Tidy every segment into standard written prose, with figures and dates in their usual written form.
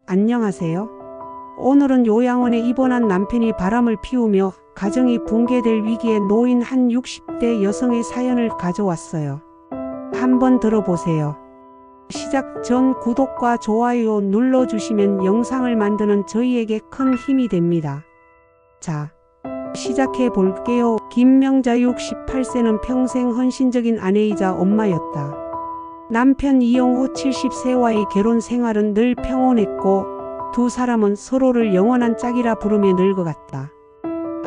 안녕하세요. 오늘은 요양원에 입원한 남편이 바람을 피우며 가정이 붕괴될 위기에 놓인 한 60대 여성의 사연을 가져왔어요. 한번 들어보세요. 시작 전 구독과 좋아요 눌러주시면 영상을 만드는 저희에게 큰 힘이 됩니다. 자, 시작해 볼게요. 김명자 68세는 평생 헌신적인 아내이자 엄마였다. 남편 이영호 70세와의 결혼 생활은 늘 평온했고 두 사람은 서로를 영원한 짝이라 부르며 늙어갔다.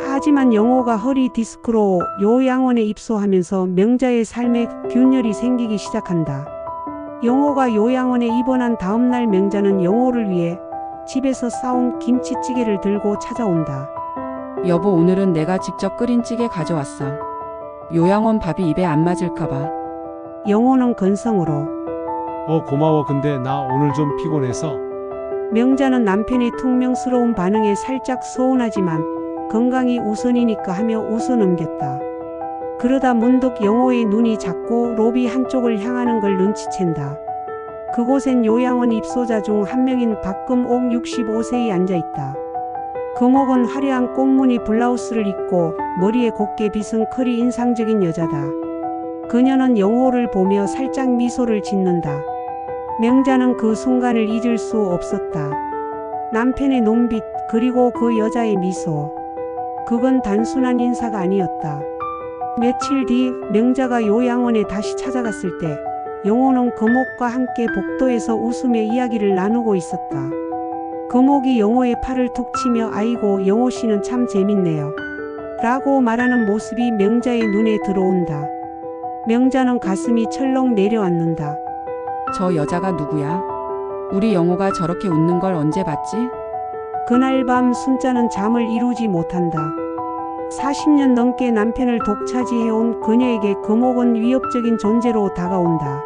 하지만 영호가 허리 디스크로 요양원에 입소하면서 명자의 삶에 균열이 생기기 시작한다. 영호가 요양원에 입원한 다음 날 명자는 영호를 위해 집에서 싸온 김치찌개를 들고 찾아온다. 여보, 오늘은 내가 직접 끓인 찌개 가져왔어. 요양원 밥이 입에 안 맞을까봐. 영호는 건성으로 고마워. 근데 나 오늘 좀 피곤해서. 명자는 남편의 퉁명스러운 반응에 살짝 서운하지만 건강이 우선이니까 하며 웃어 넘겼다. 그러다 문득 영호의 눈이 자꾸 로비 한쪽을 향하는 걸 눈치챈다. 그곳엔 요양원 입소자 중 한 명인 박금옥 65세에 앉아있다. 금옥은 화려한 꽃무늬 블라우스를 입고 머리에 곱게 빗은 컬이 인상적인 여자다. 그녀는 영호를 보며 살짝 미소를 짓는다. 명자는 그 순간을 잊을 수 없었다. 남편의 눈빛 그리고 그 여자의 미소. 그건 단순한 인사가 아니었다. 며칠 뒤 명자가 요양원에 다시 찾아갔을 때 영호는 금옥과 함께 복도에서 웃으며 이야기를 나누고 있었다. 금옥이 영호의 팔을 툭 치며 아이고 영호 씨는 참 재밌네요 라고 말하는 모습이 명자의 눈에 들어온다. 명자는 가슴이 철렁 내려앉는다. 저 여자가 누구야? 우리 영호가 저렇게 웃는 걸 언제 봤지? 그날 밤 순자는 잠을 이루지 못한다. 40년 넘게 남편을 독차지해온 그녀에게 금옥은 위협적인 존재로 다가온다.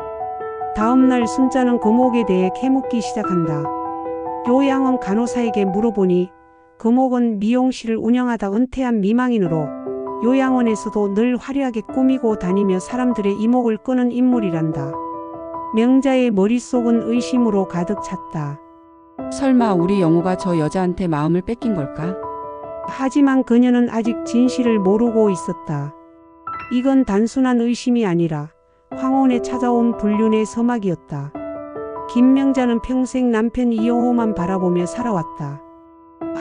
다음 날 순자는 금옥에 대해 캐묻기 시작한다. 요양원 간호사에게 물어보니 금옥은 미용실을 운영하다 은퇴한 미망인으로 요양원에서도 늘 화려하게 꾸미고 다니며 사람들의 이목을 끄는 인물이란다. 명자의 머릿속은 의심으로 가득 찼다. 설마 우리 영호가 저 여자한테 마음을 뺏긴 걸까? 하지만 그녀는 아직 진실을 모르고 있었다. 이건 단순한 의심이 아니라 황혼에 찾아온 불륜의 서막이었다. 김명자는 평생 남편 이영호만 바라보며 살아왔다.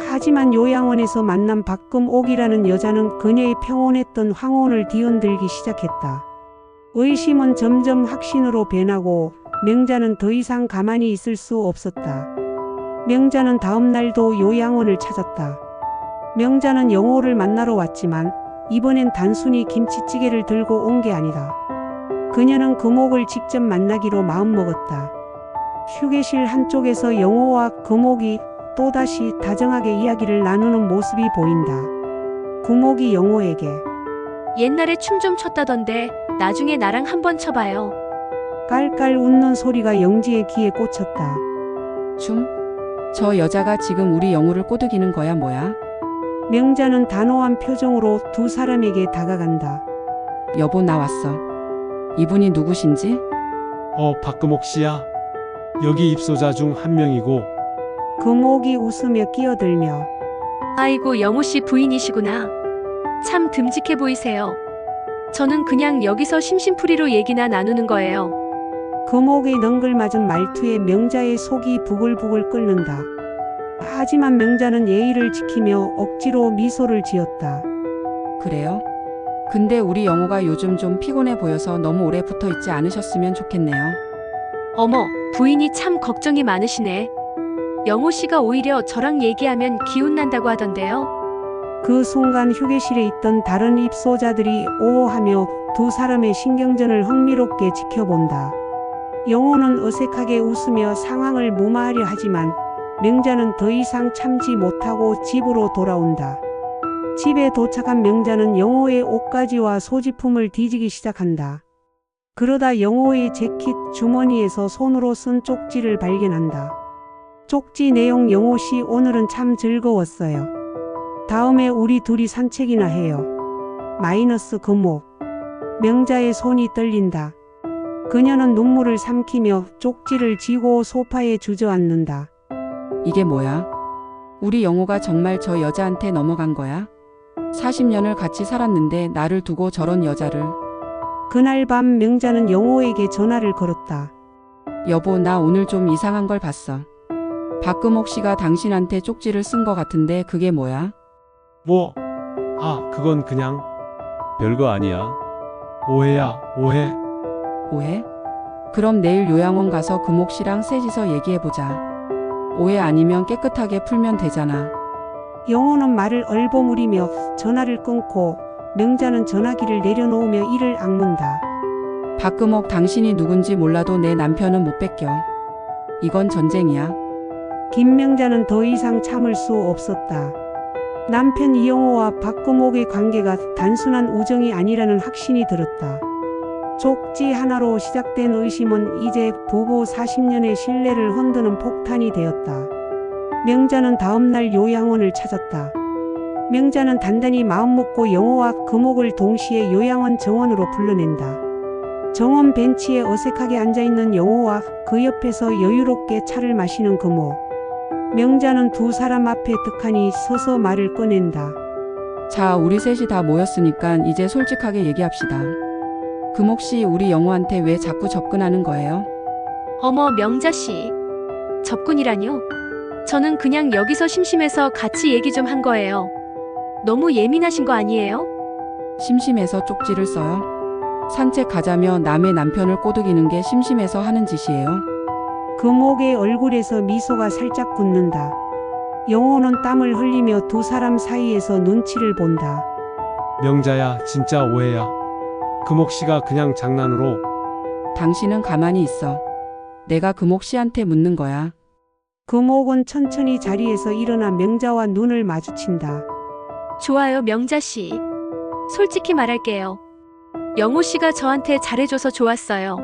하지만 요양원에서 만난 박금옥이라는 여자는 그녀의 평온했던 황혼을 뒤흔들기 시작했다. 의심은 점점 확신으로 변하고 명자는 더 이상 가만히 있을 수 없었다. 명자는 다음 날도 요양원을 찾았다. 명자는 영호를 만나러 왔지만 이번엔 단순히 김치찌개를 들고 온 게 아니다. 그녀는 금옥을 직접 만나기로 마음먹었다. 휴게실 한쪽에서 영호와 금옥이 또다시 다정하게 이야기를 나누는 모습이 보인다. 금옥이 영호에게 옛날에 춤 좀 췄다던데 나중에 나랑 한번 춰봐요. 깔깔 웃는 소리가 영지의 귀에 꽂혔다. 춤? 저 여자가 지금 우리 영호를 꼬드기는 거야 뭐야? 명자는 단호한 표정으로 두 사람에게 다가간다. 여보, 나 왔어. 이분이 누구신지? 박금옥 씨야. 여기 입소자 중 한 명이고. 금옥이 웃으며 끼어들며 아이고 영호 씨 부인이시구나. 참 듬직해 보이세요. 저는 그냥 여기서 심심풀이로 얘기나 나누는 거예요. 금옥의 능글맞은 말투에 명자의 속이 부글부글 끓는다. 하지만 명자는 예의를 지키며 억지로 미소를 지었다. 그래요? 근데 우리 영호가 요즘 좀 피곤해 보여서 너무 오래 붙어 있지 않으셨으면 좋겠네요. 어머, 부인이 참 걱정이 많으시네. 영호 씨가 오히려 저랑 얘기하면 기운 난다고 하던데요. 그 순간 휴게실에 있던 다른 입소자들이 오오하며 두 사람의 신경전을 흥미롭게 지켜본다. 영호는 어색하게 웃으며 상황을 무마하려 하지만 명자는 더 이상 참지 못하고 집으로 돌아온다. 집에 도착한 명자는 영호의 옷가지와 소지품을 뒤지기 시작한다. 그러다 영호의 재킷 주머니에서 손으로 쓴 쪽지를 발견한다. 쪽지 내용 영호 씨 오늘은 참 즐거웠어요. 다음에 우리 둘이 산책이나 해요. 마이너스 금옥. 명자의 손이 떨린다. 그녀는 눈물을 삼키며 쪽지를 쥐고 소파에 주저앉는다. 이게 뭐야? 우리 영호가 정말 저 여자한테 넘어간 거야? 40년을 같이 살았는데 나를 두고 저런 여자를. 그날 밤 명자는 영호에게 전화를 걸었다. 여보, 나 오늘 좀 이상한 걸 봤어. 박금옥 씨가 당신한테 쪽지를 쓴 거 같은데 그게 뭐야? 뭐? 그건 그냥 별거 아니야. 오해야, 오해. 오해? 그럼 내일 요양원 가서 금옥 씨랑 셋이서 얘기해보자. 오해 아니면 깨끗하게 풀면 되잖아. 영호는 말을 얼버무리며 전화를 끊고 명자는 전화기를 내려놓으며 이를 악문다. 박금옥, 당신이 누군지 몰라도 내 남편은 못 뺏겨. 이건 전쟁이야. 김명자는 더 이상 참을 수 없었다. 남편 이영호와 박금옥의 관계가 단순한 우정이 아니라는 확신이 들었다. 쪽지 하나로 시작된 의심은 이제 부부 40년의 신뢰를 흔드는 폭탄이 되었다. 명자는 다음날 요양원을 찾았다. 명자는 단단히 마음먹고 영호와 금옥을 동시에 요양원 정원으로 불러낸다. 정원 벤치에 어색하게 앉아있는 영호와 그 옆에서 여유롭게 차를 마시는 금옥. 명자는 두 사람 앞에 득하니 서서 말을 꺼낸다. 자, 우리 셋이 다 모였으니까 이제 솔직하게 얘기합시다. 금옥 씨, 우리 영호한테 왜 자꾸 접근하는 거예요? 어머, 명자 씨. 접근이라뇨? 저는 그냥 여기서 심심해서 같이 얘기 좀 한 거예요. 너무 예민하신 거 아니에요? 심심해서 쪽지를 써요? 산책 가자며 남의 남편을 꼬드기는 게 심심해서 하는 짓이에요? 금옥의 얼굴에서 미소가 살짝 굳는다. 영호는 땀을 흘리며 두 사람 사이에서 눈치를 본다. 명자야, 진짜 오해야. 금옥 씨가 그냥 장난으로. 당신은 가만히 있어. 내가 금옥 씨한테 묻는 거야. 금옥은 천천히 자리에서 일어나 명자와 눈을 마주친다. 좋아요, 명자 씨. 솔직히 말할게요. 영호 씨가 저한테 잘해줘서 좋았어요.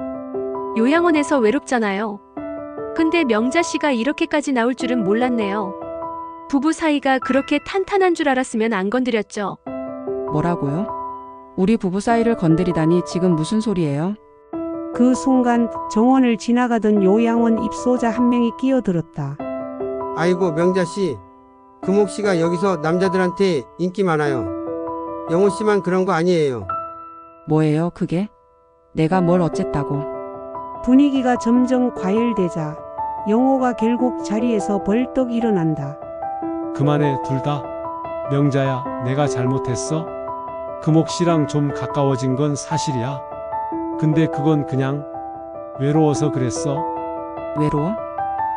요양원에서 외롭잖아요. 근데 명자 씨가 이렇게까지 나올 줄은 몰랐네요. 부부 사이가 그렇게 탄탄한 줄 알았으면 안 건드렸죠. 뭐라고요? 우리 부부 사이를 건드리다니 지금 무슨 소리예요? 그 순간 정원을 지나가던 요양원 입소자 한 명이 끼어들었다. 아이고, 명자씨. 금옥씨가 여기서 남자들한테 인기 많아요. 영호씨만 그런 거 아니에요. 뭐예요, 그게? 내가 뭘 어쨌다고? 분위기가 점점 과열되자 영호가 결국 자리에서 벌떡 일어난다. 그만해, 둘 다. 명자야, 내가 잘못했어? 금옥 씨랑 좀 가까워진 건 사실이야. 근데 그건 그냥 외로워서 그랬어. 외로워?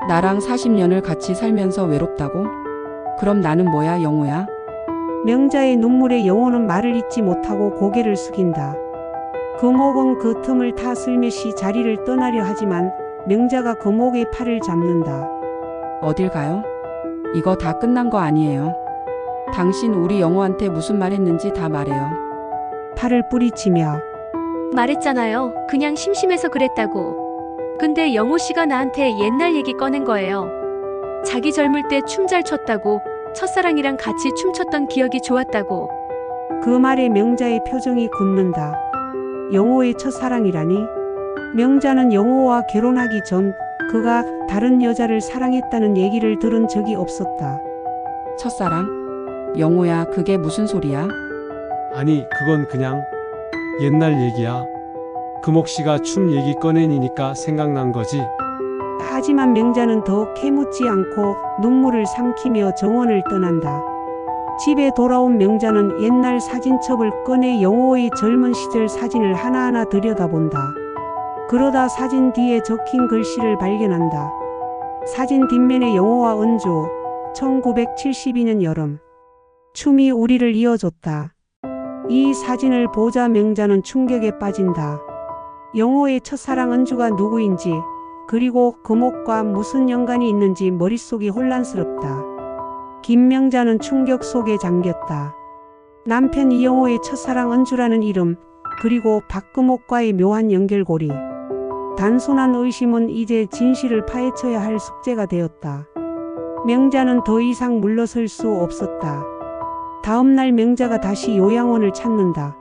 나랑 40년을 같이 살면서 외롭다고? 그럼 나는 뭐야, 영호야? 명자의 눈물에 영호는 말을 잇지 못하고 고개를 숙인다. 금옥은 그 틈을 타 슬며시 자리를 떠나려 하지만 명자가 금옥의 팔을 잡는다. 어딜 가요? 이거 다 끝난 거 아니에요. 당신 우리 영호한테 무슨 말 했는지 다 말해요. 팔을 뿌리치며 말했잖아요. 그냥 심심해서 그랬다고. 근데 영호 씨가 나한테 옛날 얘기 꺼낸 거예요. 자기 젊을 때 춤 잘 췄다고, 첫사랑이랑 같이 춤췄던 기억이 좋았다고. 그 말에 명자의 표정이 굳는다. 영호의 첫사랑이라니? 명자는 영호와 결혼하기 전 그가 다른 여자를 사랑했다는 얘기를 들은 적이 없었다. 첫사랑? 영호야, 그게 무슨 소리야? 아니, 그건 그냥 옛날 얘기야. 금옥 씨가 춤 얘기 꺼내니까 생각난 거지. 하지만 명자는 더 캐묻지 않고 눈물을 삼키며 정원을 떠난다. 집에 돌아온 명자는 옛날 사진첩을 꺼내 영호의 젊은 시절 사진을 하나하나 들여다본다. 그러다 사진 뒤에 적힌 글씨를 발견한다. 사진 뒷면에 영호와 은주, 1972년 여름. 춤이 우리를 이어줬다. 이 사진을 보자 명자는 충격에 빠진다. 영호의 첫사랑 은주가 누구인지, 그리고 금옥과 무슨 연관이 있는지 머릿속이 혼란스럽다. 김명자는 충격 속에 잠겼다. 남편 이영호의 첫사랑 은주라는 이름, 그리고 박금옥과의 묘한 연결고리. 단순한 의심은 이제 진실을 파헤쳐야 할 숙제가 되었다. 명자는 더 이상 물러설 수 없었다. 다음날 명자가 다시 요양원을 찾는다.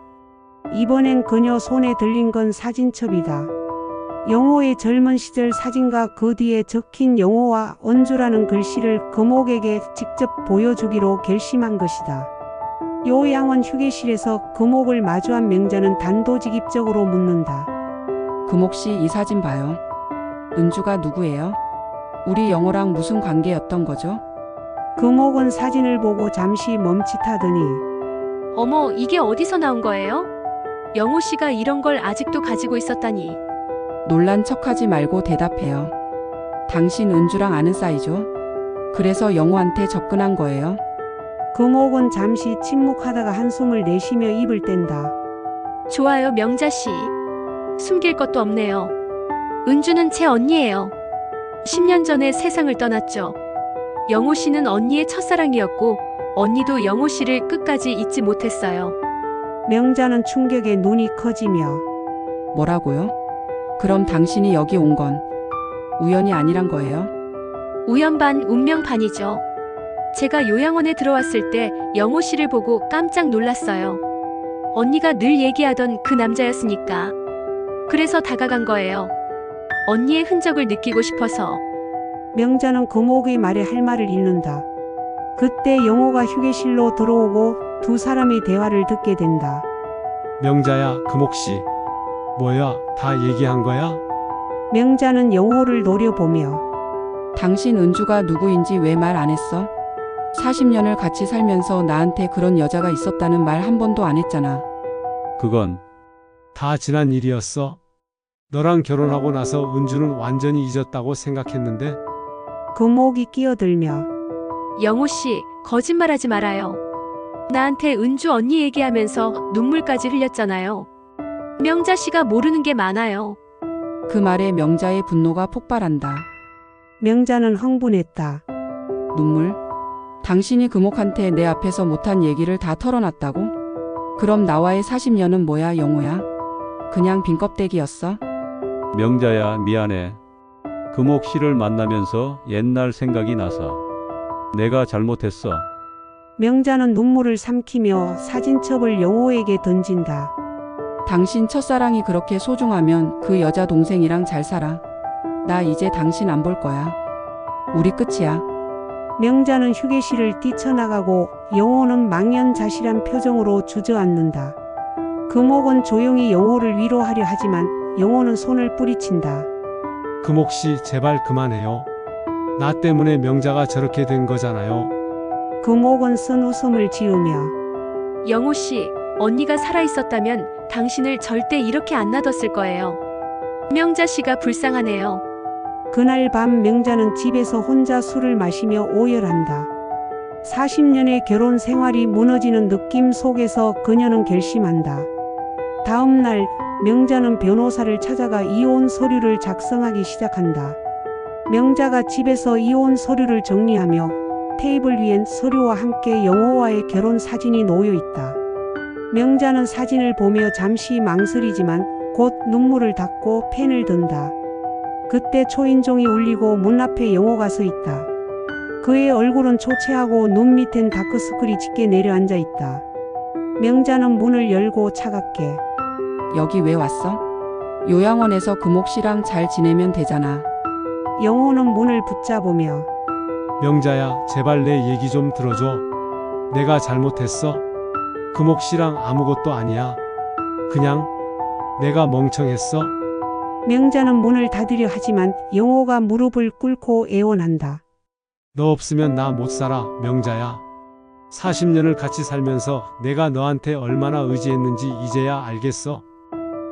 이번엔 그녀 손에 들린 건 사진첩이다. 영호의 젊은 시절 사진과 그 뒤에 적힌 영호와 은주라는 글씨를 금옥에게 직접 보여주기로 결심한 것이다. 요양원 휴게실에서 금옥을 마주한 명자는 단도직입적으로 묻는다. 금옥 씨, 이 사진 봐요. 은주가 누구예요? 우리 영호랑 무슨 관계였던 거죠? 금옥은 사진을 보고 잠시 멈칫하더니 어머, 이게 어디서 나온 거예요? 영호 씨가 이런 걸 아직도 가지고 있었다니. 놀란 척하지 말고 대답해요. 당신 은주랑 아는 사이죠? 그래서 영호한테 접근한 거예요? 금옥은 잠시 침묵하다가 한숨을 내쉬며 입을 뗀다. 좋아요, 명자 씨. 숨길 것도 없네요. 은주는 제 언니예요. 10년 전에 세상을 떠났죠. 영호 씨는 언니의 첫사랑이었고 언니도 영호 씨를 끝까지 잊지 못했어요. 명자는 충격에 눈이 커지며 뭐라고요? 그럼 당신이 여기 온 건 우연이 아니란 거예요? 우연 반 운명 반이죠. 제가 요양원에 들어왔을 때 영호 씨를 보고 깜짝 놀랐어요. 언니가 늘 얘기하던 그 남자였으니까. 그래서 다가간 거예요. 언니의 흔적을 느끼고 싶어서. 명자는 금옥의 말에 할 말을 잃는다. 그때 영호가 휴게실로 들어오고 두 사람의 대화를 듣게 된다. 명자야, 금옥씨. 뭐야, 다 얘기한 거야? 명자는 영호를 노려보며 당신 은주가 누구인지 왜 말 안 했어? 40년을 같이 살면서 나한테 그런 여자가 있었다는 말 한 번도 안 했잖아. 그건 다 지난 일이었어. 너랑 결혼하고 나서 은주는 완전히 잊었다고 생각했는데 금옥이 끼어들며 영호 씨, 거짓말하지 말아요. 나한테 은주 언니 얘기하면서 눈물까지 흘렸잖아요. 명자 씨가 모르는 게 많아요. 그 말에 명자의 분노가 폭발한다. 명자는 흥분했다. 눈물? 당신이 금옥한테 내 앞에서 못한 얘기를 다 털어놨다고? 그럼 나와의 40년은 뭐야, 영호야? 그냥 빈 껍데기였어? 명자야, 미안해. 금옥 씨를 만나면서 옛날 생각이 나서 내가 잘못했어. 명자는 눈물을 삼키며 사진첩을 영호에게 던진다. 당신 첫사랑이 그렇게 소중하면 그 여자 동생이랑 잘 살아. 나 이제 당신 안 볼 거야. 우리 끝이야. 명자는 휴게실을 뛰쳐나가고 영호는 망연자실한 표정으로 주저앉는다. 금옥은 조용히 영호를 위로하려 하지만 영호는 손을 뿌리친다. 금옥씨, 제발 그만해요. 나 때문에 명자가 저렇게 된 거잖아요. 금옥은 쓴 웃음을 지으며 영호 씨, 언니가 살아있었다면 당신을 절대 이렇게 안 놔뒀을 거예요. 명자 씨가 불쌍하네요. 그날 밤 명자는 집에서 혼자 술을 마시며 오열한다. 40년의 결혼 생활이 무너지는 느낌 속에서 그녀는 결심한다. 다음 날 명자는 변호사를 찾아가 이혼 서류를 작성하기 시작한다. 명자가 집에서 이혼 서류를 정리하며 테이블 위엔 서류와 함께 영호와의 결혼 사진이 놓여 있다. 명자는 사진을 보며 잠시 망설이지만 곧 눈물을 닦고 펜을 든다. 그때 초인종이 울리고 문 앞에 영호가 서 있다. 그의 얼굴은 초췌하고 눈 밑엔 다크서클이 짙게 내려앉아 있다. 명자는 문을 열고 차갑게 여기 왜 왔어? 요양원에서 금옥 씨랑 잘 지내면 되잖아. 영호는 문을 붙잡으며 명자야, 제발 내 얘기 좀 들어줘. 내가 잘못했어. 금옥씨랑 아무것도 아니야. 그냥 내가 멍청했어. 명자는 문을 닫으려 하지만 영호가 무릎을 꿇고 애원한다. 너 없으면 나 못 살아, 명자야. 40년을 같이 살면서 내가 너한테 얼마나 의지했는지 이제야 알겠어.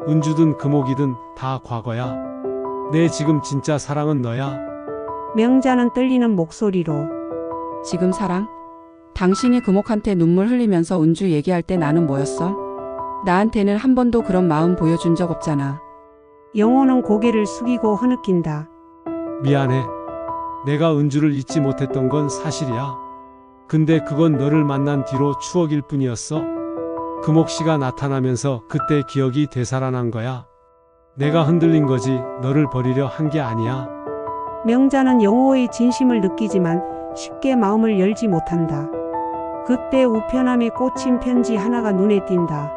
은주든 금옥이든 다 과거야. 내 지금 진짜 사랑은 너야. 명자는 떨리는 목소리로 지금 사랑? 당신이 금옥한테 눈물 흘리면서 은주 얘기할 때 나는 뭐였어? 나한테는 한 번도 그런 마음 보여준 적 없잖아. 영호는 고개를 숙이고 흐느낀다. 미안해. 내가 은주를 잊지 못했던 건 사실이야. 근데 그건 너를 만난 뒤로 추억일 뿐이었어. 금옥씨가 나타나면서 그때 기억이 되살아난 거야. 내가 흔들린 거지 너를 버리려 한 게 아니야. 명자는 영호의 진심을 느끼지만 쉽게 마음을 열지 못한다. 그때 우편함에 꽂힌 편지 하나가 눈에 띈다.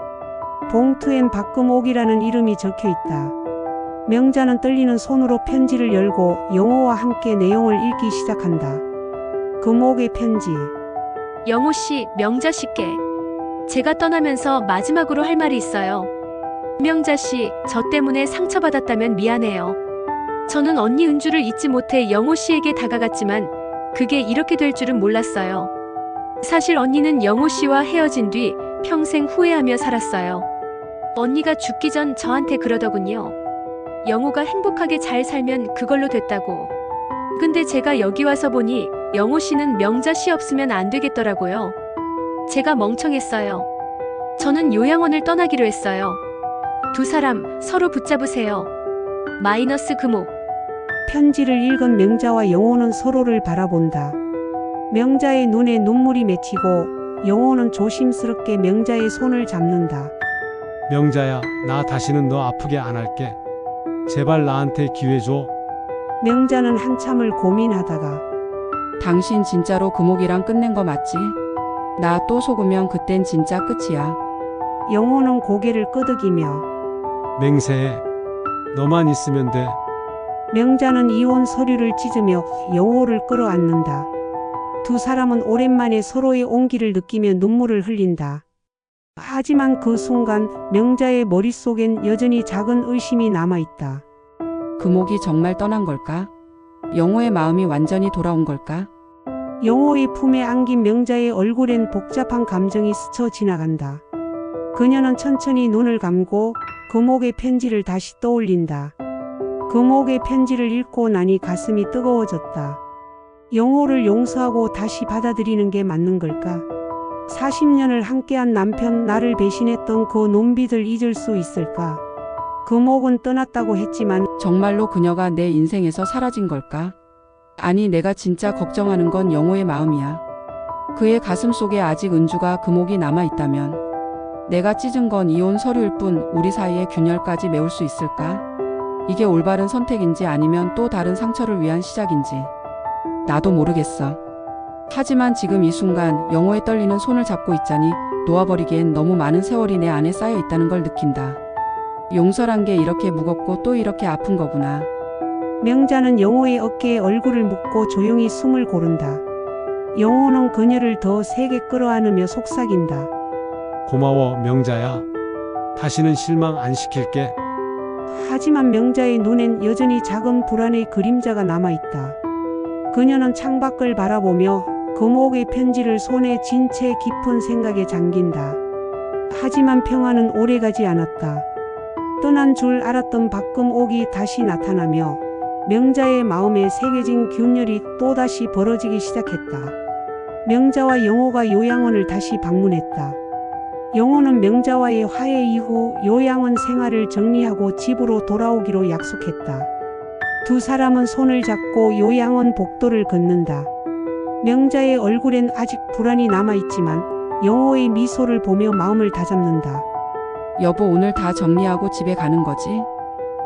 봉투엔 박금옥이라는 이름이 적혀 있다. 명자는 떨리는 손으로 편지를 열고 영호와 함께 내용을 읽기 시작한다. 금옥의 편지. 영호 씨, 명자 씨께. 제가 떠나면서 마지막으로 할 말이 있어요. 명자 씨, 저 때문에 상처받았다면 미안해요. 저는 언니 은주를 잊지 못해 영호 씨에게 다가갔지만 그게 이렇게 될 줄은 몰랐어요. 사실 언니는 영호 씨와 헤어진 뒤 평생 후회하며 살았어요. 언니가 죽기 전 저한테 그러더군요. 영호가 행복하게 잘 살면 그걸로 됐다고. 근데 제가 여기 와서 보니 영호 씨는 명자 씨 없으면 안 되겠더라고요. 제가 멍청했어요. 저는 요양원을 떠나기로 했어요. 두 사람 서로 붙잡으세요. 마이너스 금옥. 편지를 읽은 명자와 영호는 서로를 바라본다. 명자의 눈에 눈물이 맺히고 영호는 조심스럽게 명자의 손을 잡는다. 명자야, 나 다시는 너 아프게 안 할게. 제발 나한테 기회 줘. 명자는 한참을 고민하다가 당신 진짜로 금옥이랑 끝낸 거 맞지? 나 또 속으면 그땐 진짜 끝이야. 영호는 고개를 끄덕이며 맹세해. 너만 있으면 돼. 명자는 이혼 서류를 찢으며 영호를 끌어안는다. 두 사람은 오랜만에 서로의 온기를 느끼며 눈물을 흘린다. 하지만 그 순간 명자의 머릿속엔 여전히 작은 의심이 남아있다. 금옥이 정말 떠난 걸까? 영호의 마음이 완전히 돌아온 걸까? 영호의 품에 안긴 명자의 얼굴엔 복잡한 감정이 스쳐 지나간다. 그녀는 천천히 눈을 감고 금옥의 편지를 다시 떠올린다. 금옥의 편지를 읽고 나니 가슴이 뜨거워졌다. 영호를 용서하고 다시 받아들이는 게 맞는 걸까? 40년을 함께한 남편 나를 배신했던 그 눈빛을 잊을 수 있을까? 금옥은 떠났다고 했지만 정말로 그녀가 내 인생에서 사라진 걸까? 아니, 내가 진짜 걱정하는 건 영호의 마음이야. 그의 가슴 속에 아직 은주가 금옥이 남아있다면 내가 찢은 건 이혼 서류일 뿐 우리 사이의 균열까지 메울 수 있을까? 이게 올바른 선택인지 아니면 또 다른 상처를 위한 시작인지 나도 모르겠어. 하지만 지금 이 순간 영호의 떨리는 손을 잡고 있자니 놓아버리기엔 너무 많은 세월이 내 안에 쌓여 있다는 걸 느낀다. 용서란 게 이렇게 무겁고 또 이렇게 아픈 거구나. 명자는 영호의 어깨에 얼굴을 묻고 조용히 숨을 고른다. 영호는 그녀를 더 세게 끌어안으며 속삭인다. 고마워, 명자야. 다시는 실망 안 시킬게. 하지만 명자의 눈엔 여전히 작은 불안의 그림자가 남아있다. 그녀는 창밖을 바라보며 금옥의 편지를 손에 쥔 채 깊은 생각에 잠긴다. 하지만 평화는 오래가지 않았다. 떠난 줄 알았던 박금옥이 다시 나타나며 명자의 마음에 새겨진 균열이 또다시 벌어지기 시작했다. 명자와 영호가 요양원을 다시 방문했다. 영호는 명자와의 화해 이후 요양원 생활을 정리하고 집으로 돌아오기로 약속했다. 두 사람은 손을 잡고 요양원 복도를 걷는다. 명자의 얼굴엔 아직 불안이 남아있지만 영호의 미소를 보며 마음을 다잡는다. 여보, 오늘 다 정리하고 집에 가는 거지?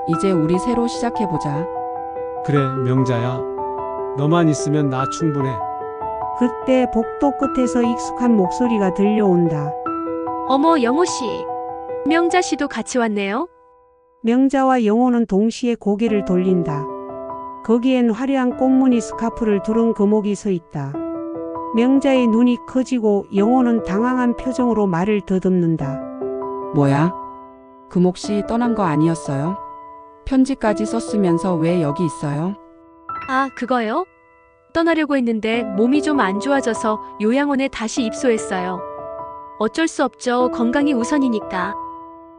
이제 우리 새로 시작해보자. 그래, 명자야. 너만 있으면 나 충분해. 그때 복도 끝에서 익숙한 목소리가 들려온다. 어머, 영호 씨. 명자 씨도 같이 왔네요. 명자와 영호는 동시에 고개를 돌린다. 거기엔 화려한 꽃무늬 스카프를 두른 금옥이 서 있다. 명자의 눈이 커지고 영호는 당황한 표정으로 말을 더듬는다. 뭐야? 금옥씨 떠난 거 아니었어요? 편지까지 썼으면서 왜 여기 있어요? 아, 그거요? 떠나려고 했는데 몸이 좀 안 좋아져서 요양원에 다시 입소했어요. 어쩔 수 없죠. 건강이 우선이니까.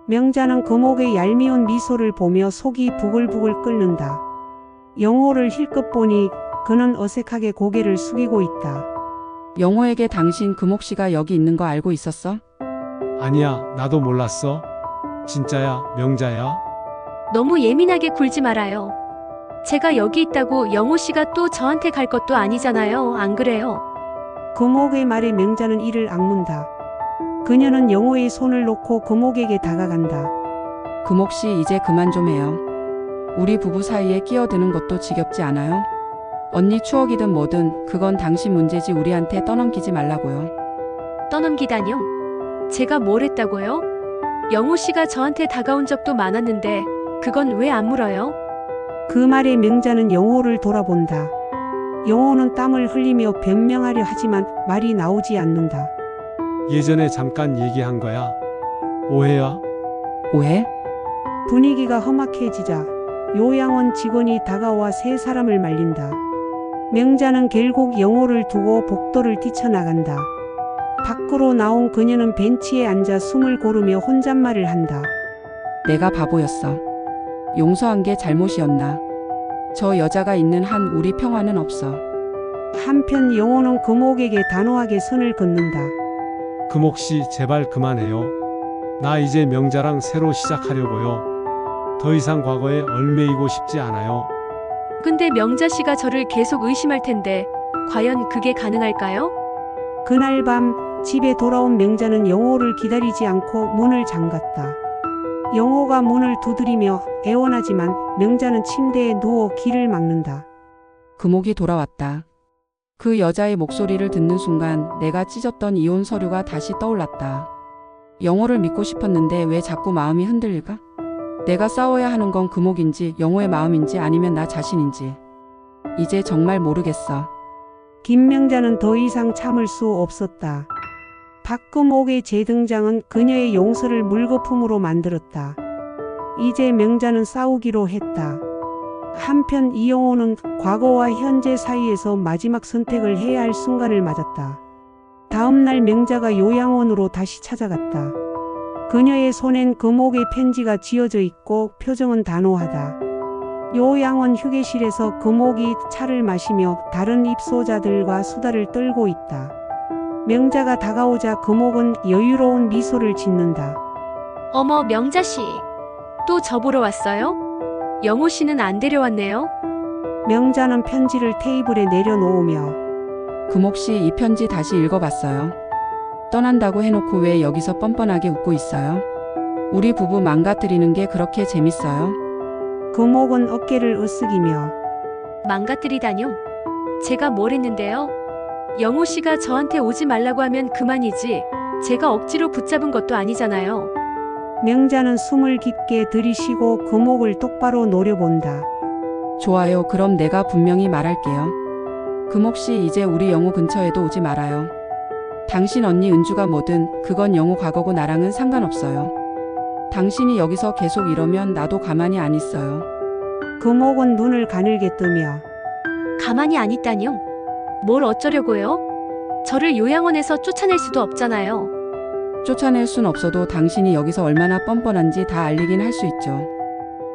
명자는 금옥의 얄미운 미소를 보며 속이 부글부글 끓는다. 영호를 힐끗 보니 그는 어색하게 고개를 숙이고 있다. 영호에게 당신 금옥씨가 여기 있는 거 알고 있었어? 아니야, 나도 몰랐어. 진짜야, 명자야. 너무 예민하게 굴지 말아요. 제가 여기 있다고 영호 씨가 또 저한테 갈 것도 아니잖아요. 안 그래요? 금옥의 말에 명자는 이를 악문다. 그녀는 영호의 손을 놓고 금옥에게 다가간다. 금옥씨, 이제 그만 좀 해요. 우리 부부 사이에 끼어드는 것도 지겹지 않아요? 언니 추억이든 뭐든 그건 당신 문제지 우리한테 떠넘기지 말라고요. 떠넘기다뇨? 제가 뭘 했다고요? 영호 씨가 저한테 다가온 적도 많았는데 그건 왜 안 물어요? 그 말에 명자는 영호를 돌아본다. 영호는 땀을 흘리며 변명하려 하지만 말이 나오지 않는다. 예전에 잠깐 얘기한 거야. 오해야? 오해? 분위기가 험악해지자 요양원 직원이 다가와 세 사람을 말린다. 명자는 결국 영호를 두고 복도를 뛰쳐나간다. 밖으로 나온 그녀는 벤치에 앉아 숨을 고르며 혼잣말을 한다. 내가 바보였어. 용서한 게 잘못이었나? 저 여자가 있는 한 우리 평화는 없어. 한편 영호는 금옥에게 단호하게 선을 긋는다. 금옥씨 제발 그만해요. 나 이제 명자랑 새로 시작하려고요. 더 이상 과거에 얽매이고 싶지 않아요. 근데 명자 씨가 저를 계속 의심할 텐데 과연 그게 가능할까요? 그날 밤 집에 돌아온 명자는 영호를 기다리지 않고 문을 잠갔다. 영호가 문을 두드리며 애원하지만 명자는 침대에 누워 귀를 막는다. 금옥이 돌아왔다. 그 여자의 목소리를 듣는 순간 내가 찢었던 이혼 서류가 다시 떠올랐다. 영호를 믿고 싶었는데 왜 자꾸 마음이 흔들릴까? 내가 싸워야 하는 건 금옥인지 영호의 마음인지 아니면 나 자신인지. 이제 정말 모르겠어. 김명자는 더 이상 참을 수 없었다. 박금옥의 재등장은 그녀의 용서를 물거품으로 만들었다. 이제 명자는 싸우기로 했다. 한편 이영호는 과거와 현재 사이에서 마지막 선택을 해야 할 순간을 맞았다. 다음 날 명자가 요양원으로 다시 찾아갔다. 그녀의 손엔 금옥의 편지가 쥐어져 있고 표정은 단호하다. 요양원 휴게실에서 금옥이 차를 마시며 다른 입소자들과 수다를 떨고 있다. 명자가 다가오자 금옥은 여유로운 미소를 짓는다. 어머, 명자 씨. 또 저 보러 왔어요? 영호 씨는 안 데려왔네요. 명자는 편지를 테이블에 내려놓으며 금옥씨 이 편지 다시 읽어봤어요. 떠난다고 해놓고 왜 여기서 뻔뻔하게 웃고 있어요? 우리 부부 망가뜨리는 게 그렇게 재밌어요? 금옥은 어깨를 으쓱이며 망가뜨리다뇨? 제가 뭘 했는데요? 영호 씨가 저한테 오지 말라고 하면 그만이지. 제가 억지로 붙잡은 것도 아니잖아요. 명자는 숨을 깊게 들이쉬고 금옥을 똑바로 노려본다. 좋아요. 그럼 내가 분명히 말할게요. 금옥씨 이제 우리 영호 근처에도 오지 말아요. 당신 언니 은주가 뭐든 그건 영호 과거고 나랑은 상관없어요. 당신이 여기서 계속 이러면 나도 가만히 안 있어요. 금옥은 눈을 가늘게 뜨며 가만히 안 있다뇨? 뭘 어쩌려고요? 저를 요양원에서 쫓아낼 수도 없잖아요. 쫓아낼 순 없어도 당신이 여기서 얼마나 뻔뻔한지 다 알리긴 할 수 있죠.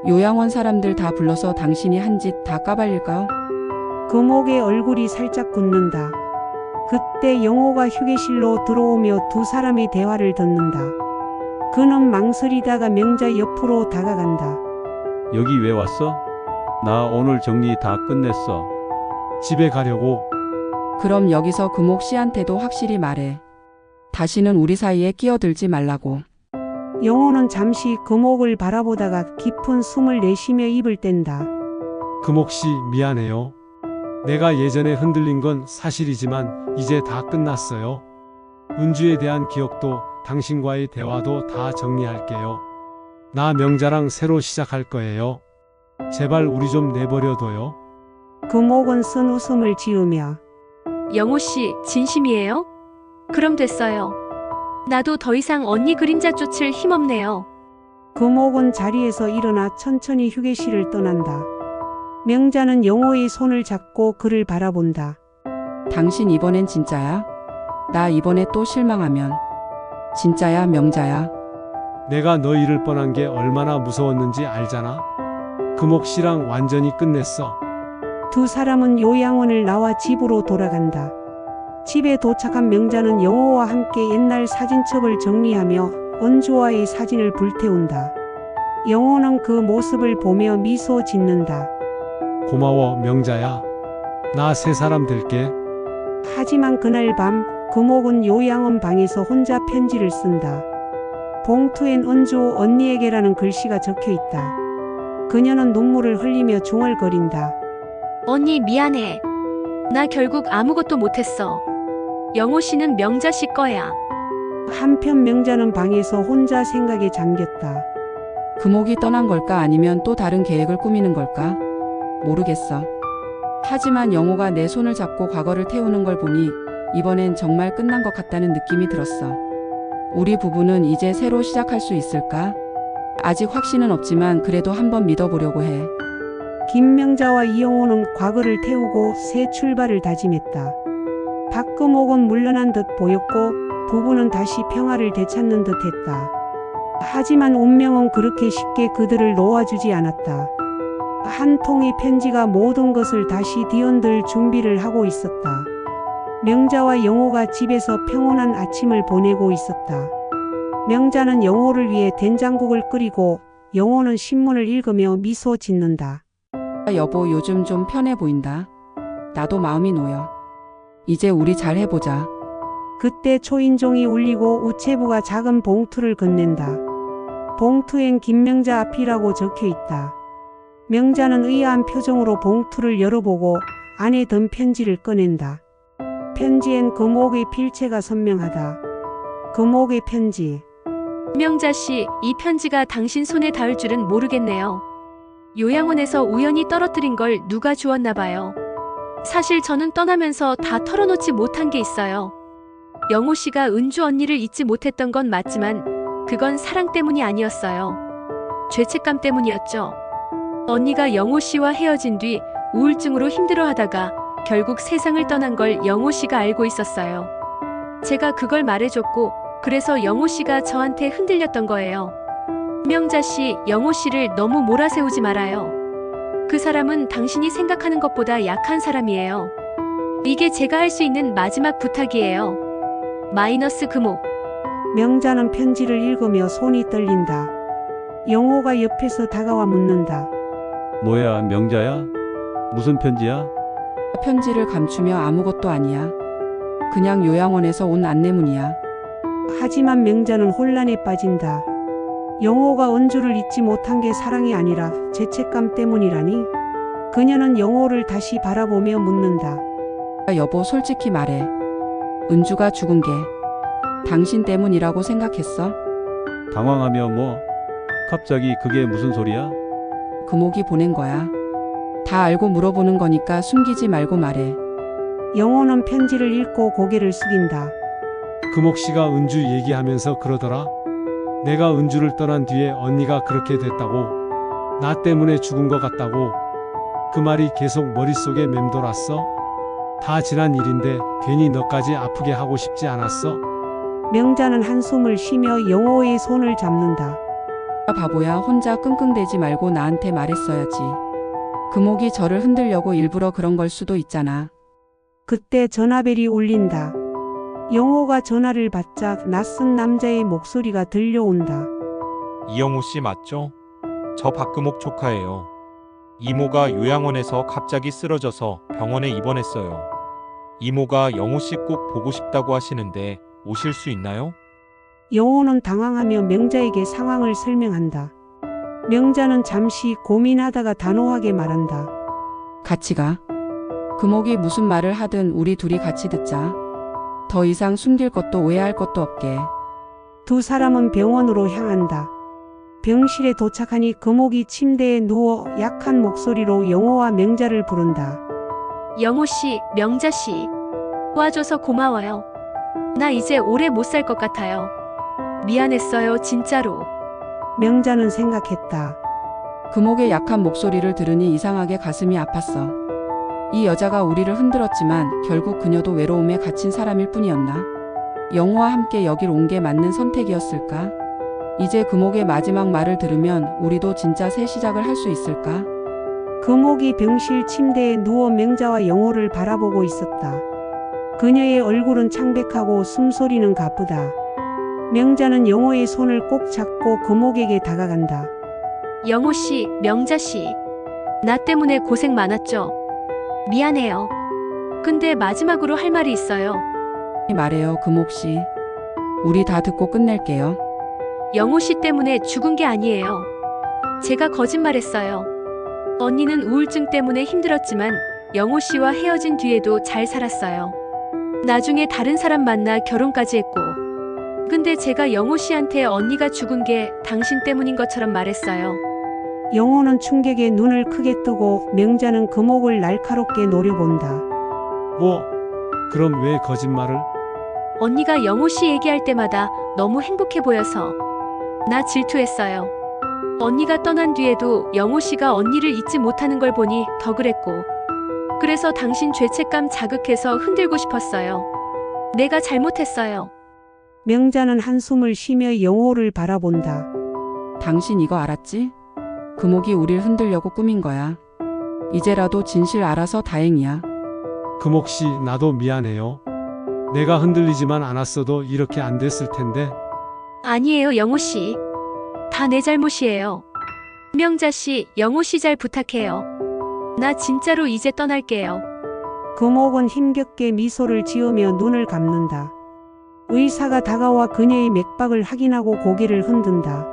요양원 사람들 다 불러서 당신이 한 짓 다 까발릴까요? 금옥의 얼굴이 살짝 굳는다. 그때 영호가 휴게실로 들어오며 두 사람의 대화를 듣는다. 그는 망설이다가 명자 옆으로 다가간다. 여기 왜 왔어? 나 오늘 정리 다 끝냈어. 집에 가려고. 그럼 여기서 금옥 씨한테도 확실히 말해. 다시는 우리 사이에 끼어들지 말라고. 영호는 잠시 금옥을 바라보다가 깊은 숨을 내쉬며 입을 뗀다. 금옥씨 미안해요. 내가 예전에 흔들린 건 사실이지만 이제 다 끝났어요. 은주에 대한 기억도 당신과의 대화도 다 정리할게요. 나 명자랑 새로 시작할 거예요. 제발 우리 좀 내버려둬요. 금옥은 쓴 웃음을 지으며 영호 씨, 진심이에요? 그럼 됐어요. 나도 더 이상 언니 그림자 쫓을 힘 없네요. 금옥은 자리에서 일어나 천천히 휴게실을 떠난다. 명자는 영호의 손을 잡고 그를 바라본다. 당신 이번엔 진짜야? 나 이번에 또 실망하면 진짜야, 명자야? 내가 너 잃을 뻔한 게 얼마나 무서웠는지 알잖아? 금옥씨랑 완전히 끝냈어. 두 사람은 요양원을 나와 집으로 돌아간다. 집에 도착한 명자는 영호와 함께 옛날 사진첩을 정리하며 은주와의 사진을 불태운다. 영호는 그 모습을 보며 미소 짓는다. 고마워 명자야. 나 새 사람 될게. 하지만 그날 밤 금옥은 요양원 방에서 혼자 편지를 쓴다. 봉투엔 은주 언니에게라는 글씨가 적혀 있다. 그녀는 눈물을 흘리며 중얼거린다. 언니 미안해. 나 결국 아무것도 못했어. 영호 씨는 명자 씨 거야. 한편 명자는 방에서 혼자 생각에 잠겼다. 금옥이 떠난 걸까 아니면 또 다른 계획을 꾸미는 걸까? 모르겠어. 하지만 영호가 내 손을 잡고 과거를 태우는 걸 보니 이번엔 정말 끝난 것 같다는 느낌이 들었어. 우리 부부는 이제 새로 시작할 수 있을까? 아직 확신은 없지만 그래도 한번 믿어보려고 해. 김명자와 이영호는 과거를 태우고 새 출발을 다짐했다. 박금옥은 물러난 듯 보였고 부부는 다시 평화를 되찾는 듯 했다. 하지만 운명은 그렇게 쉽게 그들을 놓아주지 않았다. 한 통의 편지가 모든 것을 다시 뒤흔들 준비를 하고 있었다. 명자와 영호가 집에서 평온한 아침을 보내고 있었다. 명자는 영호를 위해 된장국을 끓이고 영호는 신문을 읽으며 미소 짓는다. 여보, 요즘 좀 편해 보인다. 나도 마음이 놓여. 이제 우리 잘 해보자. 그때 초인종이 울리고 우체부가 작은 봉투를 건넨다. 봉투엔 김명자 앞이라고 적혀 있다. 명자는 의아한 표정으로 봉투를 열어보고 안에 든 편지를 꺼낸다. 편지엔 금옥의 필체가 선명하다. 금옥의 편지. 명자 씨, 이 편지가 당신 손에 닿을 줄은 모르겠네요. 요양원에서 우연히 떨어뜨린 걸 누가 주었나 봐요. 사실 저는 떠나면서 다 털어놓지 못한 게 있어요. 영호 씨가 은주 언니를 잊지 못했던 건 맞지만 그건 사랑 때문이 아니었어요. 죄책감 때문이었죠. 언니가 영호 씨와 헤어진 뒤 우울증으로 힘들어하다가 결국 세상을 떠난 걸 영호 씨가 알고 있었어요. 제가 그걸 말해줬고 그래서 영호 씨가 저한테 흔들렸던 거예요. 명자 씨, 영호 씨를 너무 몰아세우지 말아요. 그 사람은 당신이 생각하는 것보다 약한 사람이에요. 이게 제가 할 수 있는 마지막 부탁이에요. 마이너스 금옥. 명자는 편지를 읽으며 손이 떨린다. 영호가 옆에서 다가와 묻는다. 뭐야, 명자야? 무슨 편지야? 편지를 감추며 아무것도 아니야. 그냥 요양원에서 온 안내문이야. 하지만 명자는 혼란에 빠진다. 영호가 은주를 잊지 못한 게 사랑이 아니라 죄책감 때문이라니? 그녀는 영호를 다시 바라보며 묻는다. 여보, 솔직히 말해. 은주가 죽은 게 당신 때문이라고 생각했어? 당황하며 뭐? 갑자기 그게 무슨 소리야? 금옥이 보낸 거야. 다 알고 물어보는 거니까 숨기지 말고 말해. 영호는 편지를 읽고 고개를 숙인다. 금옥 씨가 은주 얘기하면서 그러더라. 내가 은주를 떠난 뒤에 언니가 그렇게 됐다고. 나 때문에 죽은 것 같다고. 그 말이 계속 머릿속에 맴돌았어. 다 지난 일인데 괜히 너까지 아프게 하고 싶지 않았어. 명자는 한숨을 쉬며 영호의 손을 잡는다. 바보야, 혼자 끙끙대지 말고 나한테 말했어야지. 금옥이 저를 흔들려고 일부러 그런 걸 수도 있잖아. 그때 전화벨이 울린다. 영호가 전화를 받자 낯선 남자의 목소리가 들려온다. 이영우 씨 맞죠? 저 박금옥 조카예요. 이모가 요양원에서 갑자기 쓰러져서 병원에 입원했어요. 이모가 영우 씨 꼭 보고 싶다고 하시는데 오실 수 있나요? 영호는 당황하며 명자에게 상황을 설명한다. 명자는 잠시 고민하다가 단호하게 말한다. 같이 가. 금옥이 무슨 말을 하든 우리 둘이 같이 듣자. 더 이상 숨길 것도 오해할 것도 없게. 두 사람은 병원으로 향한다. 병실에 도착하니 금옥이 침대에 누워 약한 목소리로 영호와 명자를 부른다. 영호 씨, 명자 씨. 도와줘서 고마워요. 나 이제 오래 못 살 것 같아요. 미안했어요, 진짜로. 명자는 생각했다. 금옥의 약한 목소리를 들으니 이상하게 가슴이 아팠어. 이 여자가 우리를 흔들었지만 결국 그녀도 외로움에 갇힌 사람일 뿐이었나? 영호와 함께 여길 온 게 맞는 선택이었을까? 이제 금옥의 마지막 말을 들으면 우리도 진짜 새 시작을 할 수 있을까? 금옥이 병실 침대에 누워 명자와 영호를 바라보고 있었다. 그녀의 얼굴은 창백하고 숨소리는 가쁘다. 명자는 영호의 손을 꼭 잡고 금옥에게 다가간다. 영호 씨, 명자 씨. 나 때문에 고생 많았죠? 미안해요. 근데 마지막으로 할 말이 있어요. 말해요, 금옥 씨. 우리 다 듣고 끝낼게요. 영호 씨 때문에 죽은 게 아니에요. 제가 거짓말했어요. 언니는 우울증 때문에 힘들었지만 영호 씨와 헤어진 뒤에도 잘 살았어요. 나중에 다른 사람 만나 결혼까지 했고 근데 제가 영호 씨한테 언니가 죽은 게 당신 때문인 것처럼 말했어요. 영호는 충격에 눈을 크게 뜨고 명자는 금옥을 날카롭게 노려본다. 뭐? 그럼 왜 거짓말을? 언니가 영호 씨 얘기할 때마다 너무 행복해 보여서 나 질투했어요. 언니가 떠난 뒤에도 영호 씨가 언니를 잊지 못하는 걸 보니 더 그랬고, 그래서 당신 죄책감 자극해서 흔들고 싶었어요. 내가 잘못했어요. 명자는 한숨을 쉬며 영호를 바라본다. 당신 이거 알았지? 금옥이 우릴 흔들려고 꾸민 거야. 이제라도 진실 알아서 다행이야. 금옥씨, 나도 미안해요. 내가 흔들리지만 않았어도 이렇게 안 됐을 텐데. 아니에요, 영호 씨. 다 내 잘못이에요. 명자 씨, 영호 씨 잘 부탁해요. 나 진짜로 이제 떠날게요. 금옥은 힘겹게 미소를 지으며 눈을 감는다. 의사가 다가와 그녀의 맥박을 확인하고 고개를 흔든다.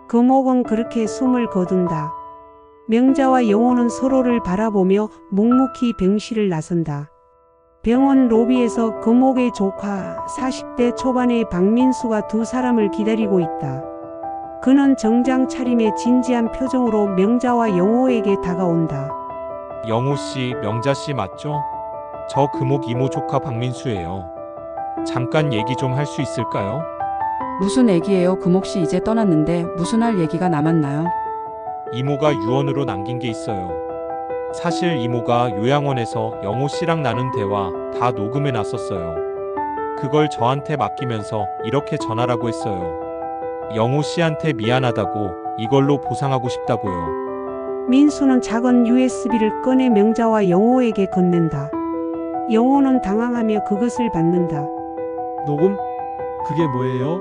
금옥은 그렇게 숨을 거둔다. 명자와 영호는 서로를 바라보며 묵묵히 병실을 나선다. 병원 로비에서 금옥의 조카 40대 초반의 박민수가 두 사람을 기다리고 있다. 그는 정장 차림의 진지한 표정으로 명자와 영호에게 다가온다. 영호 씨, 명자 씨 맞죠? 저 금옥 이모 조카 박민수예요. 잠깐 얘기 좀 할 수 있을까요? 무슨 애기예요? 금옥 씨 이제 떠났는데 무슨 할 얘기가 남았나요? 이모가 유언으로 남긴 게 있어요. 사실 이모가 요양원에서 영호 씨랑 나눈 대화 다 녹음해 놨었어요. 그걸 저한테 맡기면서 이렇게 전하라고 했어요. 영호 씨한테 미안하다고, 이걸로 보상하고 싶다고요. 민수는 작은 USB를 꺼내 명자와 영호에게 건넨다. 영호는 당황하며 그것을 받는다. 녹음? 그게 뭐예요?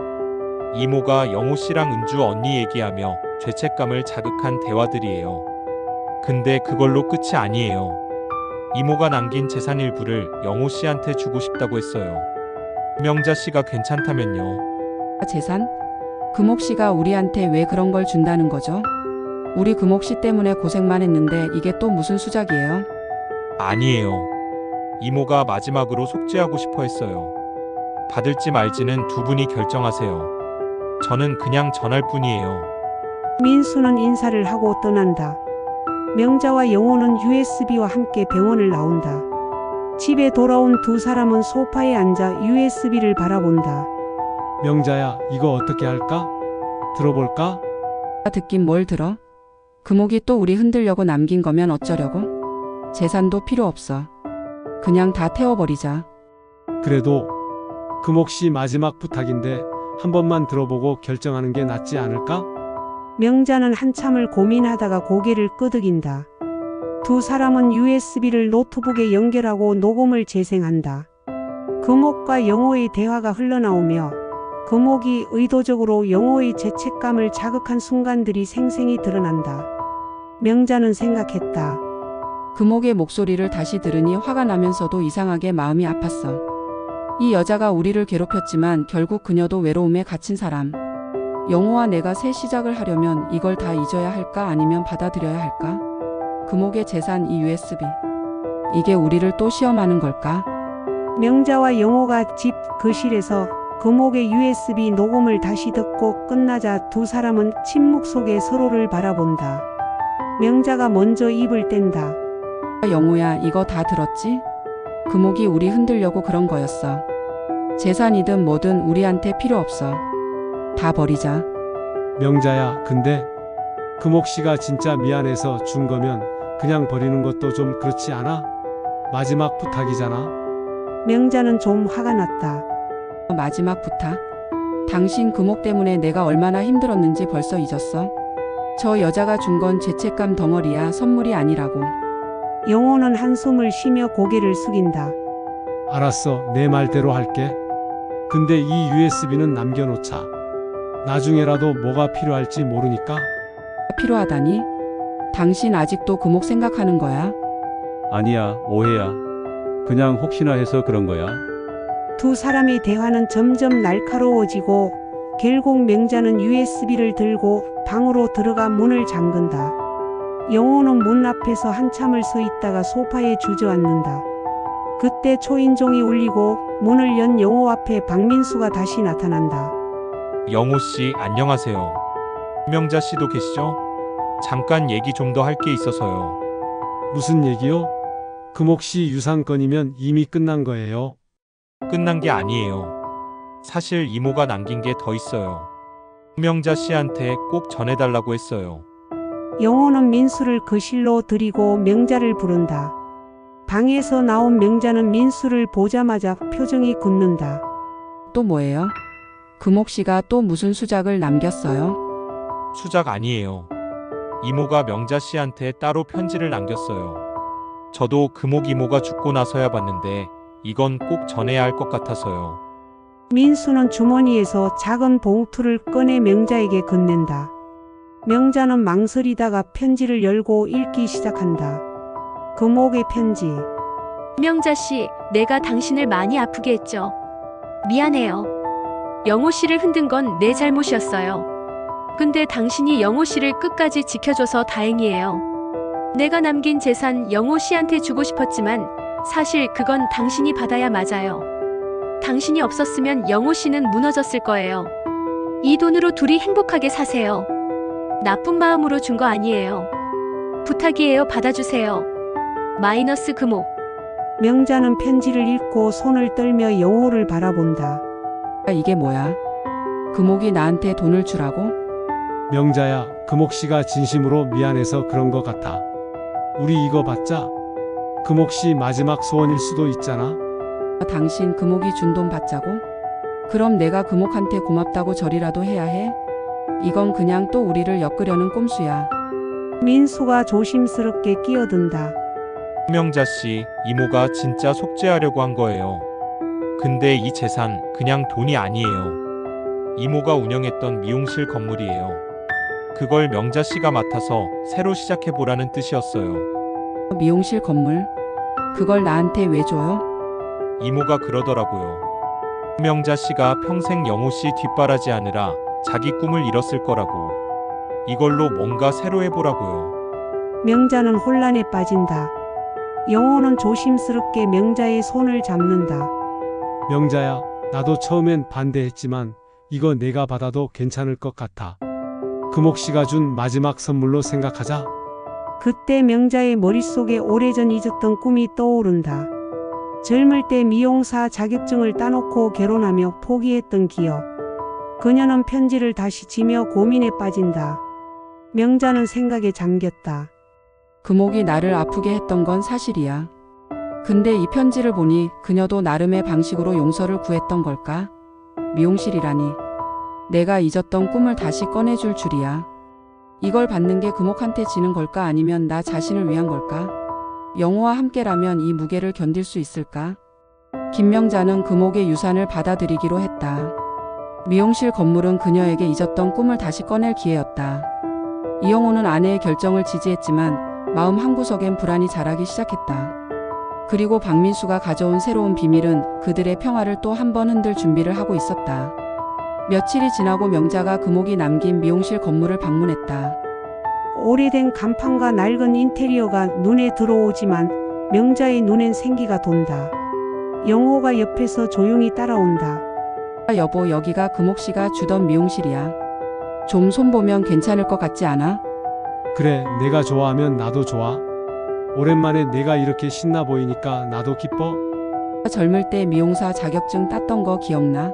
이모가 영호 씨랑 은주 언니 얘기하며 죄책감을 자극한 대화들이에요. 근데 그걸로 끝이 아니에요. 이모가 남긴 재산 일부를 영호 씨한테 주고 싶다고 했어요. 명자 씨가 괜찮다면요. 재산? 금옥 씨가 우리한테 왜 그런 걸 준다는 거죠? 우리 금옥 씨 때문에 고생만 했는데 이게 또 무슨 수작이에요? 아니에요. 이모가 마지막으로 속죄하고 싶어 했어요. 받을지 말지는 두 분이 결정하세요. 저는 그냥 전할 뿐이에요. 민수는 인사를 하고 떠난다. 명자와 영호는 USB와 함께 병원을 나온다. 집에 돌아온 두 사람은 소파에 앉아 USB를 바라본다. 명자야, 이거 어떻게 할까? 들어볼까? 듣긴 뭘 들어? 금옥이 또 우리 흔들려고 남긴 거면 어쩌려고? 재산도 필요 없어. 그냥 다 태워버리자. 그래도 금옥씨 마지막 부탁인데 한 번만 들어보고 결정하는 게 낫지 않을까? 명자는 한참을 고민하다가 고개를 끄덕인다. 두 사람은 USB를 노트북에 연결하고 녹음을 재생한다. 금옥과 영호의 대화가 흘러나오며 금옥이 의도적으로 영호의 죄책감을 자극한 순간들이 생생히 드러난다. 명자는 생각했다. 금옥의 목소리를 다시 들으니 화가 나면서도 이상하게 마음이 아팠어. 이 여자가 우리를 괴롭혔지만 결국 그녀도 외로움에 갇힌 사람. 영호와 내가 새 시작을 하려면 이걸 다 잊어야 할까 아니면 받아들여야 할까? 금옥의 재산 이 USB. 이게 우리를 또 시험하는 걸까? 명자와 영호가 집 거실에서 금옥의 USB 녹음을 다시 듣고 끝나자 두 사람은 침묵 속에 서로를 바라본다. 명자가 먼저 입을 뗀다. 영호야, 이거 다 들었지? 금옥이 우리 흔들려고 그런 거였어. 재산이든 뭐든 우리한테 필요 없어. 다 버리자. 명자야, 근데 금옥씨가 진짜 미안해서 준 거면 그냥 버리는 것도 좀 그렇지 않아? 마지막 부탁이잖아. 명자는 좀 화가 났다. 마지막 부탁? 당신 금옥 때문에 내가 얼마나 힘들었는지 벌써 잊었어? 저 여자가 준 건 죄책감 덩어리야, 선물이 아니라고. 영호는 한숨을 쉬며 고개를 숙인다. 알았어, 내 말대로 할게. 근데 이 USB는 남겨놓자. 나중에라도 뭐가 필요할지 모르니까. 필요하다니? 당신 아직도 금옥 생각하는 거야? 아니야, 오해야. 그냥 혹시나 해서 그런 거야. 두 사람의 대화는 점점 날카로워지고 결국 명자는 USB를 들고 방으로 들어가 문을 잠근다. 영호는 문 앞에서 한참을 서 있다가 소파에 주저앉는다. 그때 초인종이 울리고 문을 연 영호 앞에 박민수가 다시 나타난다. 영호 씨, 안녕하세요. 명자 씨도 계시죠? 잠깐 얘기 좀 더 할 게 있어서요. 무슨 얘기요? 금옥 씨 유산 건이면 이미 끝난 거예요. 끝난 게 아니에요. 사실 이모가 남긴 게 더 있어요. 명자 씨한테 꼭 전해달라고 했어요. 영호는 민수를 거실로 들이고 명자를 부른다. 방에서 나온 명자는 민수를 보자마자 표정이 굳는다. 또 뭐예요? 금옥 씨가 또 무슨 수작을 남겼어요? 수작 아니에요. 이모가 명자 씨한테 따로 편지를 남겼어요. 저도 금옥 이모가 죽고 나서야 봤는데 이건 꼭 전해야 할 것 같아서요. 민수는 주머니에서 작은 봉투를 꺼내 명자에게 건넨다. 명자는 망설이다가 편지를 열고 읽기 시작한다. 금옥의 편지. 명자 씨, 내가 당신을 많이 아프게 했죠. 미안해요. 영호 씨를 흔든 건 내 잘못이었어요. 근데 당신이 영호 씨를 끝까지 지켜줘서 다행이에요. 내가 남긴 재산 영호 씨한테 주고 싶었지만 사실 그건 당신이 받아야 맞아요. 당신이 없었으면 영호 씨는 무너졌을 거예요. 이 돈으로 둘이 행복하게 사세요. 나쁜 마음으로 준 거 아니에요. 부탁이에요. 받아주세요. 마이너스 금옥. 명자는 편지를 읽고 손을 떨며 영호를 바라본다. 이게 뭐야? 금옥이 나한테 돈을 주라고? 명자야, 금옥 씨가 진심으로 미안해서 그런 것 같아. 우리 이거 받자. 금옥 씨 마지막 소원일 수도 있잖아. 당신 금옥이 준 돈 받자고? 그럼 내가 금옥한테 고맙다고 절이라도 해야 해? 이건 그냥 또 우리를 엮으려는 꼼수야. 민수가 조심스럽게 끼어든다. 명자 씨, 이모가 진짜 속죄하려고 한 거예요. 근데 이 재산 그냥 돈이 아니에요. 이모가 운영했던 미용실 건물이에요. 그걸 명자 씨가 맡아서 새로 시작해 보라는 뜻이었어요. 미용실 건물? 그걸 나한테 왜 줘요? 이모가 그러더라고요. 명자 씨가 평생 영호 씨 뒷바라지 하느라 자기 꿈을 잃었을 거라고. 이걸로 뭔가 새로 해보라고요. 명자는 혼란에 빠진다. 영호는 조심스럽게 명자의 손을 잡는다. 명자야, 나도 처음엔 반대했지만 이거 내가 받아도 괜찮을 것 같아. 금옥 씨가 준 마지막 선물로 생각하자. 그때 명자의 머릿속에 오래전 잊었던 꿈이 떠오른다. 젊을 때 미용사 자격증을 따놓고 결혼하며 포기했던 기억. 그녀는 편지를 다시 지며 고민에 빠진다. 명자는 생각에 잠겼다. 금옥이 나를 아프게 했던 건 사실이야. 근데 이 편지를 보니 그녀도 나름의 방식으로 용서를 구했던 걸까? 미용실이라니. 내가 잊었던 꿈을 다시 꺼내줄 줄이야. 이걸 받는 게 금옥한테 지는 걸까? 아니면 나 자신을 위한 걸까? 영호와 함께라면 이 무게를 견딜 수 있을까? 김명자는 금옥의 유산을 받아들이기로 했다. 미용실 건물은 그녀에게 잊었던 꿈을 다시 꺼낼 기회였다. 이영호는 아내의 결정을 지지했지만 마음 한구석엔 불안이 자라기 시작했다. 그리고 박민수가 가져온 새로운 비밀은 그들의 평화를 또 한 번 흔들 준비를 하고 있었다. 며칠이 지나고 명자가 금옥이 남긴 미용실 건물을 방문했다. 오래된 간판과 낡은 인테리어가 눈에 들어오지만 명자의 눈엔 생기가 돈다. 영호가 옆에서 조용히 따라온다. 여보, 여기가 금옥 씨가 주던 미용실이야. 좀 손보면 괜찮을 것 같지 않아? 그래, 내가 좋아하면 나도 좋아. 오랜만에 내가 이렇게 신나 보이니까 나도 기뻐. 젊을 때 미용사 자격증 땄던 거 기억나?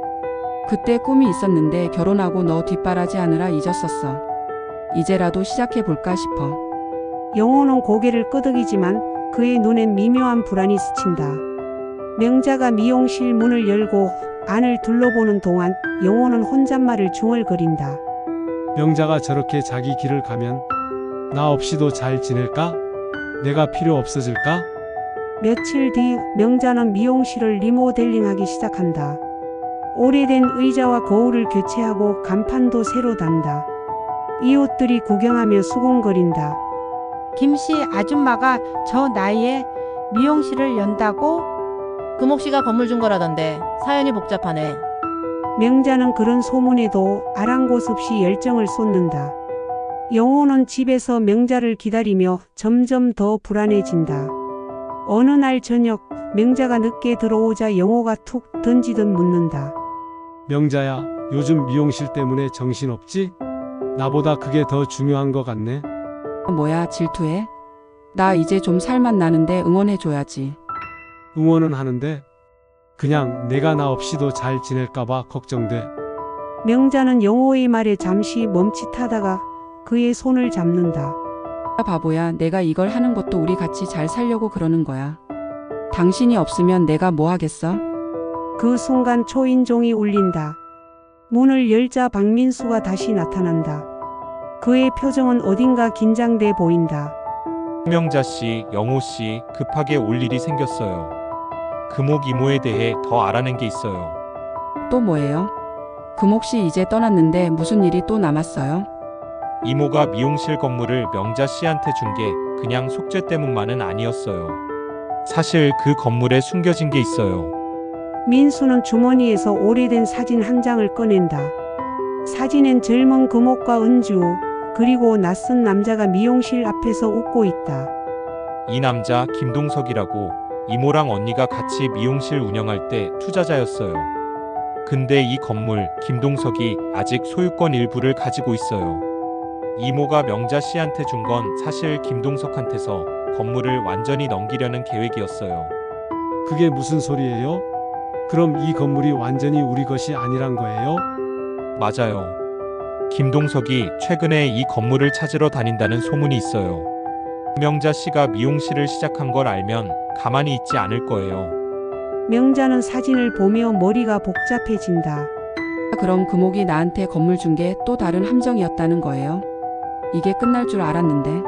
그때 꿈이 있었는데 결혼하고 너 뒷바라지 하느라 잊었었어. 이제라도 시작해볼까 싶어. 영호는 고개를 끄덕이지만 그의 눈엔 미묘한 불안이 스친다. 명자가 미용실 문을 열고 안을 둘러보는 동안 영호는 혼잣말을 중얼거린다. 명자가 저렇게 자기 길을 가면 나 없이도 잘 지낼까? 내가 필요 없어질까? 며칠 뒤 명자는 미용실을 리모델링하기 시작한다. 오래된 의자와 거울을 교체하고 간판도 새로 단다. 이웃들이 구경하며 수군거린다. 김씨 아줌마가 저 나이에 미용실을 연다고? 금옥 씨가 건물 준 거라던데 사연이 복잡하네. 명자는 그런 소문에도 아랑곳 없이 열정을 쏟는다. 영호는 집에서 명자를 기다리며 점점 더 불안해진다. 어느 날 저녁 명자가 늦게 들어오자 영호가 툭 던지듯 묻는다. 명자야, 요즘 미용실 때문에 정신없지? 나보다 그게 더 중요한 것 같네. 뭐야, 질투해? 나 이제 좀 살맛 나는데 응원해줘야지. 응원은 하는데 그냥 내가 나 없이도 잘 지낼까봐 걱정돼. 명자는 영호의 말에 잠시 멈칫하다가 그의 손을 잡는다. 바보야, 내가 이걸 하는 것도 우리 같이 잘 살려고 그러는 거야. 당신이 없으면 내가 뭐 하겠어? 그 순간 초인종이 울린다. 문을 열자 박민수가 다시 나타난다. 그의 표정은 어딘가 긴장돼 보인다. 명자 씨, 영호 씨, 급하게 올 일이 생겼어요. 금옥 이모에 대해 더 알아낸 게 있어요. 또 뭐예요? 금옥 씨 이제 떠났는데 무슨 일이 또 남았어요? 이모가 미용실 건물을 명자 씨한테 준 게 그냥 속죄 때문만은 아니었어요. 사실 그 건물에 숨겨진 게 있어요. 민수는 주머니에서 오래된 사진 한 장을 꺼낸다. 사진엔 젊은 금옥과 은주, 그리고 낯선 남자가 미용실 앞에서 웃고 있다. 이 남자 김동석이라고 이모랑 언니가 같이 미용실 운영할 때 투자자였어요. 근데 이 건물 김동석이 아직 소유권 일부를 가지고 있어요. 이모가 명자 씨한테 준 건 사실 김동석한테서 건물을 완전히 넘기려는 계획이었어요. 그게 무슨 소리예요? 그럼 이 건물이 완전히 우리 것이 아니란 거예요? 맞아요. 김동석이 최근에 이 건물을 찾으러 다닌다는 소문이 있어요. 명자 씨가 미용실을 시작한 걸 알면 가만히 있지 않을 거예요. 명자는 사진을 보며 머리가 복잡해진다. 그럼 금옥이 나한테 건물 준 게 또 다른 함정이었다는 거예요? 이게 끝날 줄 알았는데.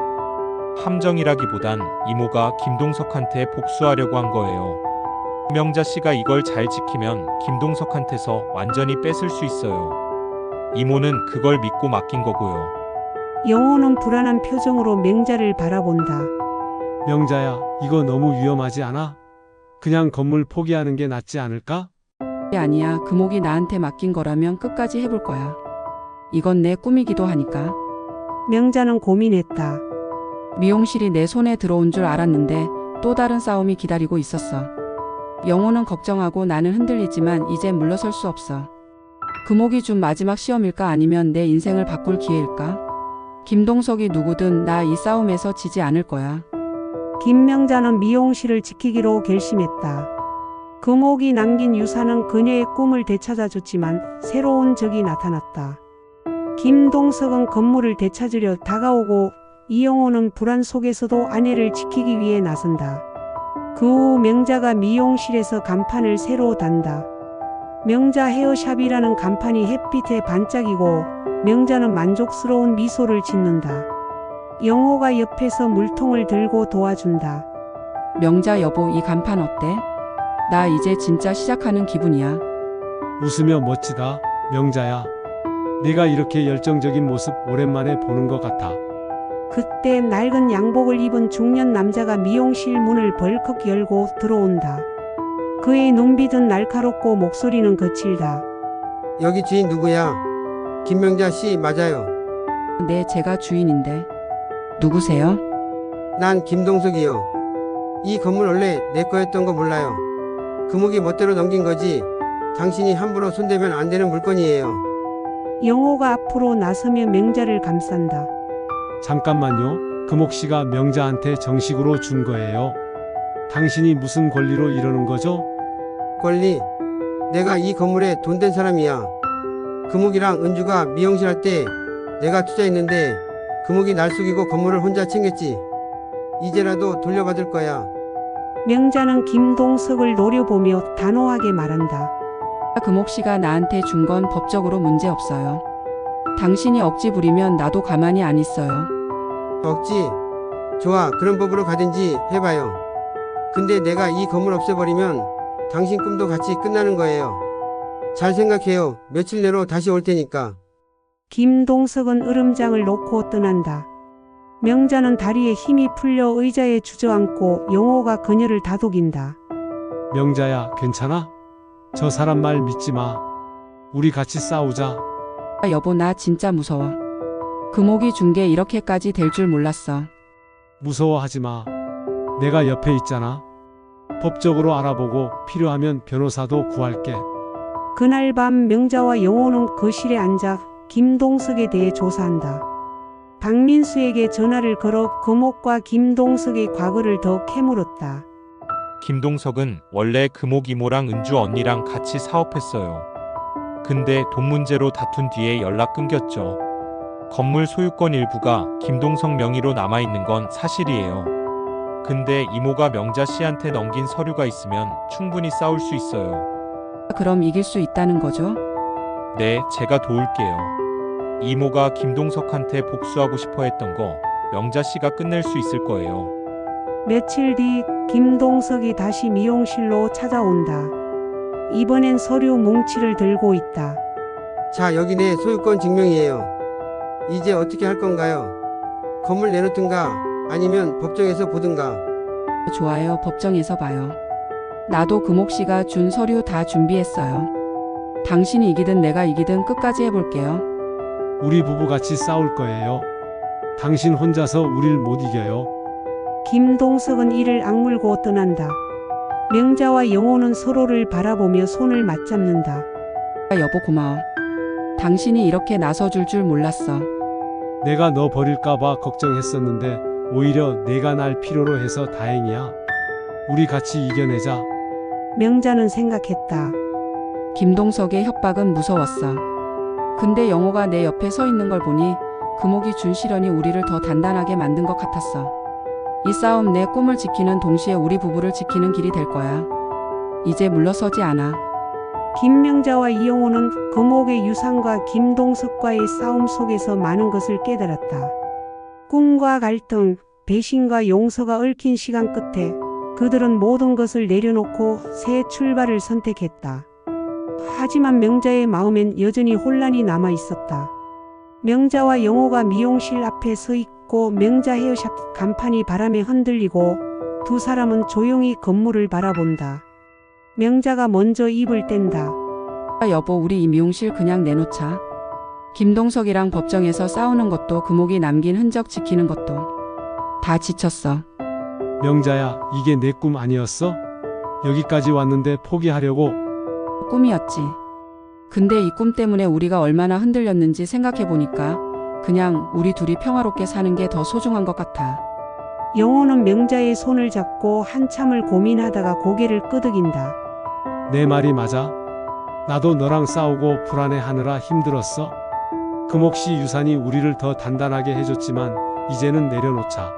함정이라기보단 이모가 김동석한테 복수하려고 한 거예요. 명자 씨가 이걸 잘 지키면 김동석한테서 완전히 뺏을 수 있어요. 이모는 그걸 믿고 맡긴 거고요. 영호는 불안한 표정으로 명자를 바라본다. 명자야, 이거 너무 위험하지 않아? 그냥 건물 포기하는 게 낫지 않을까? 아니야, 금옥이 나한테 맡긴 거라면 끝까지 해볼 거야. 이건 내 꿈이기도 하니까. 명자는 고민했다. 미용실이 내 손에 들어온 줄 알았는데 또 다른 싸움이 기다리고 있었어. 영호는 걱정하고 나는 흔들리지만 이제 물러설 수 없어. 금옥이 준 마지막 시험일까 아니면 내 인생을 바꿀 기회일까? 김동석이 누구든 나 이 싸움에서 지지 않을 거야. 김명자는 미용실을 지키기로 결심했다. 금옥이 남긴 유산은 그녀의 꿈을 되찾아줬지만 새로운 적이 나타났다. 김동석은 건물을 되찾으려 다가오고 이영호는 불안 속에서도 아내를 지키기 위해 나선다. 그 후 명자가 미용실에서 간판을 새로 단다. 명자 헤어샵이라는 간판이 햇빛에 반짝이고 명자는 만족스러운 미소를 짓는다. 영호가 옆에서 물통을 들고 도와준다. 명자 여보, 이 간판 어때? 나 이제 진짜 시작하는 기분이야. 웃으며 멋지다, 명자야. 네가 이렇게 열정적인 모습 오랜만에 보는 것 같아. 그때 낡은 양복을 입은 중년 남자가 미용실 문을 벌컥 열고 들어온다. 그의 눈빛은 날카롭고 목소리는 거칠다. 여기 주인 누구야? 김명자 씨 맞아요. 네, 제가 주인인데. 누구세요? 난 김동석이요. 이 건물 원래 내 거였던 거 몰라요. 금옥이 멋대로 넘긴 거지. 당신이 함부로 손대면 안 되는 물건이에요. 영호가 앞으로 나서며 명자를 감싼다. 잠깐만요. 금옥 씨가 명자한테 정식으로 준 거예요. 당신이 무슨 권리로 이러는 거죠? 권리? 내가 이 건물에 돈 된 사람이야. 금옥이랑 은주가 미용실 할 때 내가 투자했는데 금옥이 날 속이고 건물을 혼자 챙겼지. 이제라도 돌려받을 거야. 명자는 김동석을 노려보며 단호하게 말한다. 금옥 씨가 나한테 준 건 법적으로 문제 없어요. 당신이 억지 부리면 나도 가만히 안 있어요. 억지? 좋아, 그런 법으로 가든지 해봐요. 근데 내가 이 건물 없애버리면 당신 꿈도 같이 끝나는 거예요. 잘 생각해요. 며칠 내로 다시 올 테니까. 김동석은 으름장을 놓고 떠난다. 명자는 다리에 힘이 풀려 의자에 주저앉고 영호가 그녀를 다독인다. 명자야, 괜찮아? 저 사람 말 믿지 마. 우리 같이 싸우자. 여보, 나 진짜 무서워. 금옥이 준 게 이렇게까지 될 줄 몰랐어. 무서워하지 마. 내가 옆에 있잖아. 법적으로 알아보고 필요하면 변호사도 구할게. 그날 밤 명자와 영호는 거실에 앉아 김동석에 대해 조사한다. 박민수에게 전화를 걸어 금옥과 김동석의 과거를 더 캐물었다. 김동석은 원래 금옥 이모랑 은주 언니랑 같이 사업했어요. 근데 돈 문제로 다툰 뒤에 연락 끊겼죠. 건물 소유권 일부가 김동석 명의로 남아있는 건 사실이에요. 근데 이모가 명자 씨한테 넘긴 서류가 있으면 충분히 싸울 수 있어요. 그럼 이길 수 있다는 거죠? 네, 제가 도울게요. 이모가 김동석한테 복수하고 싶어 했던 거 명자 씨가 끝낼 수 있을 거예요. 며칠 뒤 김동석이 다시 미용실로 찾아온다. 이번엔 서류 뭉치를 들고 있다. 자, 여기 내 소유권 증명이에요. 이제 어떻게 할 건가요? 건물 내놓든가 아니면 법정에서 보든가. 좋아요. 법정에서 봐요. 나도 금옥 씨가 준 서류 다 준비했어요. 당신이 이기든 내가 이기든 끝까지 해볼게요. 우리 부부 같이 싸울 거예요. 당신 혼자서 우릴 못 이겨요. 김동석은 이를 악물고 떠난다. 명자와 영호는 서로를 바라보며 손을 맞잡는다. 여보 고마워. 당신이 이렇게 나서줄 줄 몰랐어. 내가 너 버릴까봐 걱정했었는데 오히려 내가 날 필요로 해서 다행이야. 우리 같이 이겨내자. 명자는 생각했다. 김동석의 협박은 무서웠어. 근데 영호가 내 옆에 서 있는 걸 보니 금옥이 준 시련이 우리를 더 단단하게 만든 것 같았어. 이 싸움 내 꿈을 지키는 동시에 우리 부부를 지키는 길이 될 거야. 이제 물러서지 않아. 김명자와 이영호는 금옥의 유산과 김동석과의 싸움 속에서 많은 것을 깨달았다. 꿈과 갈등, 배신과 용서가 얽힌 시간 끝에 그들은 모든 것을 내려놓고 새 출발을 선택했다. 하지만 명자의 마음엔 여전히 혼란이 남아 있었다. 명자와 영호가 미용실 앞에 서 있고 명자 헤어샵 간판이 바람에 흔들리고 두 사람은 조용히 건물을 바라본다. 명자가 먼저 입을 뗀다. 여보 우리 이 미용실 그냥 내놓자. 김동석이랑 법정에서 싸우는 것도 금옥이 남긴 흔적 지키는 것도 다 지쳤어. 명자야, 이게 내 꿈 아니었어? 여기까지 왔는데 포기하려고? 꿈이었지. 근데 이 꿈 때문에 우리가 얼마나 흔들렸는지 생각해보니까 그냥 우리 둘이 평화롭게 사는 게 더 소중한 것 같아. 영호는 명자의 손을 잡고 한참을 고민하다가 고개를 끄덕인다. 내 말이 맞아? 나도 너랑 싸우고 불안해하느라 힘들었어. 금옥씨 유산이 우리를 더 단단하게 해줬지만 이제는 내려놓자.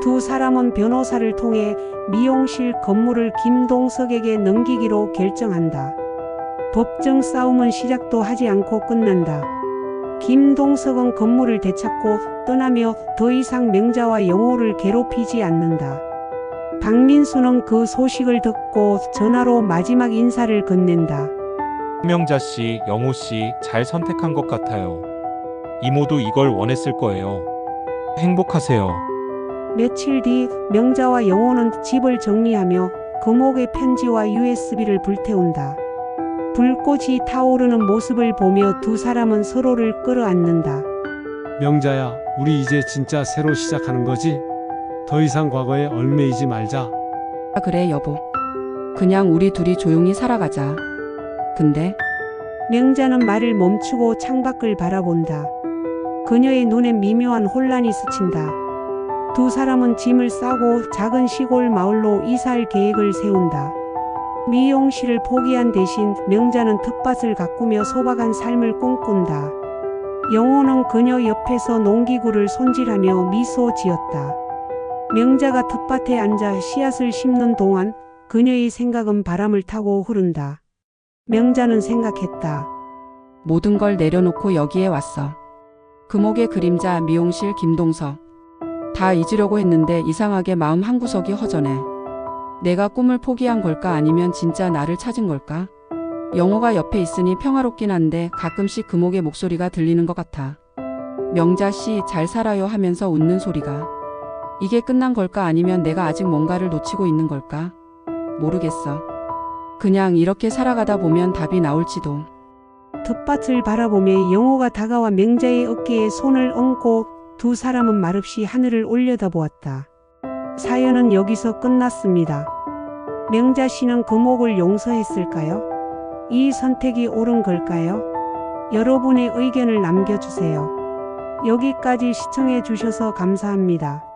두 사람은 변호사를 통해 미용실 건물을 김동석에게 넘기기로 결정한다. 법정 싸움은 시작도 하지 않고 끝난다. 김동석은 건물을 되찾고 떠나며 더 이상 명자와 영호를 괴롭히지 않는다. 박민수는 그 소식을 듣고 전화로 마지막 인사를 건넨다. 명자 씨, 영호 씨 잘 선택한 것 같아요. 이모도 이걸 원했을 거예요. 행복하세요. 며칠 뒤 명자와 영호는 집을 정리하며 금옥의 편지와 USB를 불태운다. 불꽃이 타오르는 모습을 보며 두 사람은 서로를 끌어안는다. 명자야, 우리 이제 진짜 새로 시작하는 거지? 더 이상 과거에 얽매이지 말자. 그래 여보. 그냥 우리 둘이 조용히 살아가자. 근데 명자는 말을 멈추고 창밖을 바라본다. 그녀의 눈엔 미묘한 혼란이 스친다. 두 사람은 짐을 싸고 작은 시골 마을로 이사할 계획을 세운다. 미용실을 포기한 대신 명자는 텃밭을 가꾸며 소박한 삶을 꿈꾼다. 영호는 그녀 옆에서 농기구를 손질하며 미소 지었다. 명자가 텃밭에 앉아 씨앗을 심는 동안 그녀의 생각은 바람을 타고 흐른다. 명자는 생각했다. 모든 걸 내려놓고 여기에 왔어. 금옥의 그림자, 미용실, 김동석. 다 잊으려고 했는데 이상하게 마음 한구석이 허전해. 내가 꿈을 포기한 걸까 아니면 진짜 나를 찾은 걸까? 영호가 옆에 있으니 평화롭긴 한데 가끔씩 금옥의 목소리가 들리는 것 같아. 명자 씨 잘 살아요 하면서 웃는 소리가. 이게 끝난 걸까 아니면 내가 아직 뭔가를 놓치고 있는 걸까? 모르겠어. 그냥 이렇게 살아가다 보면 답이 나올지도. 텃밭을 바라보며 영호가 다가와 명자의 어깨에 손을 얹고 두 사람은 말없이 하늘을 올려다보았다. 사연은 여기서 끝났습니다. 명자 씨는 금옥을 용서했을까요? 이 선택이 옳은 걸까요? 여러분의 의견을 남겨주세요. 여기까지 시청해 주셔서 감사합니다.